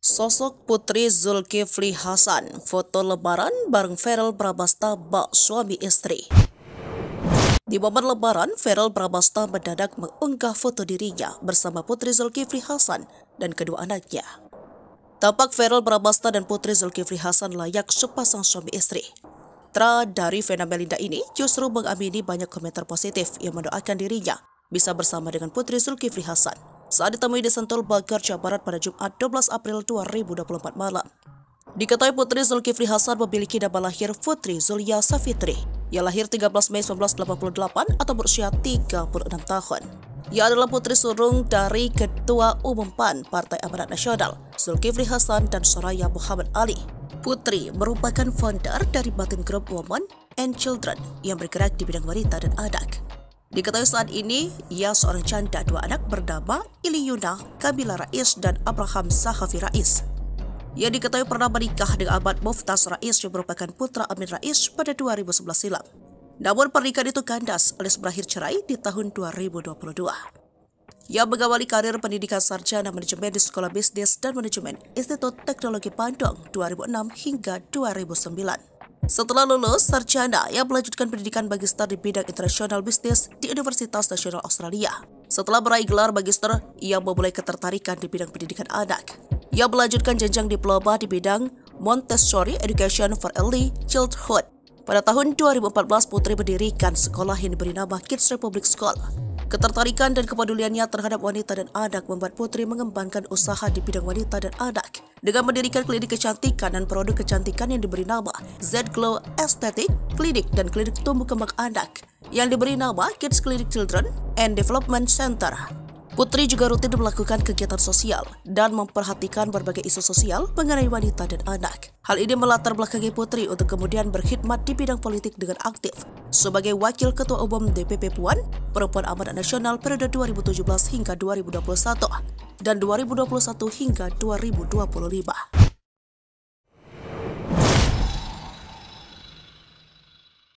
Sosok Putri Zulkifli Hasan, foto lebaran bareng Verrell Bramasta bak suami istri. Di momen lebaran, Verrell Bramasta mendadak mengunggah foto dirinya bersama Putri Zulkifli Hasan dan kedua anaknya. Tampak Verrell Bramasta dan Putri Zulkifli Hasan layak sepasang suami istri. Dari Vena Melinda ini justru mengamini banyak komentar positif yang mendoakan dirinya bisa bersama dengan Putri Zulkifli Hasan saat ditemui di Sentul Bogor, Jawa Barat pada Jumat 12 April 2024 malam. Diketahui Putri Zulkifli Hasan memiliki nama lahir Putri Zulia Safitri. Ia lahir 13 Mei 1988 atau berusia 36 tahun. Ia adalah putri sulung dari Ketua Umum PAN Partai Amanat Nasional, Zulkifli Hasan dan Soraya Muhammad Ali. Putri merupakan founder dari Batin Group Women and Children yang bergerak di bidang wanita dan anak. Diketahui saat ini, ia seorang janda dua anak bernama Iliyuna Kabila Rais dan Abraham Sahafi Rais. Ia diketahui pernah menikah dengan Ahmad Muftas Rais yang merupakan putra Amin Rais pada 2011 silam. Namun pernikahan itu kandas alias berakhir cerai di tahun 2022. Ia mengawali karir pendidikan sarjana manajemen di Sekolah Bisnis dan Manajemen Institut Teknologi Bandung 2006 hingga 2009. Setelah lulus sarjana, ia melanjutkan pendidikan magister di bidang internasional bisnis di Universitas Nasional Australia. Setelah meraih gelar magister, ia memulai ketertarikan di bidang pendidikan anak. Ia melanjutkan jenjang diploma di bidang Montessori Education for Early Childhood. Pada tahun 2014, Putri mendirikan sekolah yang diberi nama Kids Republic School. Ketertarikan dan kepeduliannya terhadap wanita dan anak membuat Putri mengembangkan usaha di bidang wanita dan anak dengan mendirikan klinik kecantikan dan produk kecantikan yang diberi nama Z Glow Aesthetic Clinic dan klinik tumbuh kembang anak yang diberi nama Kids Clinic Children and Development Center. Putri juga rutin melakukan kegiatan sosial dan memperhatikan berbagai isu sosial mengenai wanita dan anak. Hal ini melatar belakangi Putri untuk kemudian berkhidmat di bidang politik dengan aktif sebagai Wakil Ketua Umum DPP Puan Perempuan Amanat Nasional periode 2017 hingga 2021 dan 2021 hingga 2025.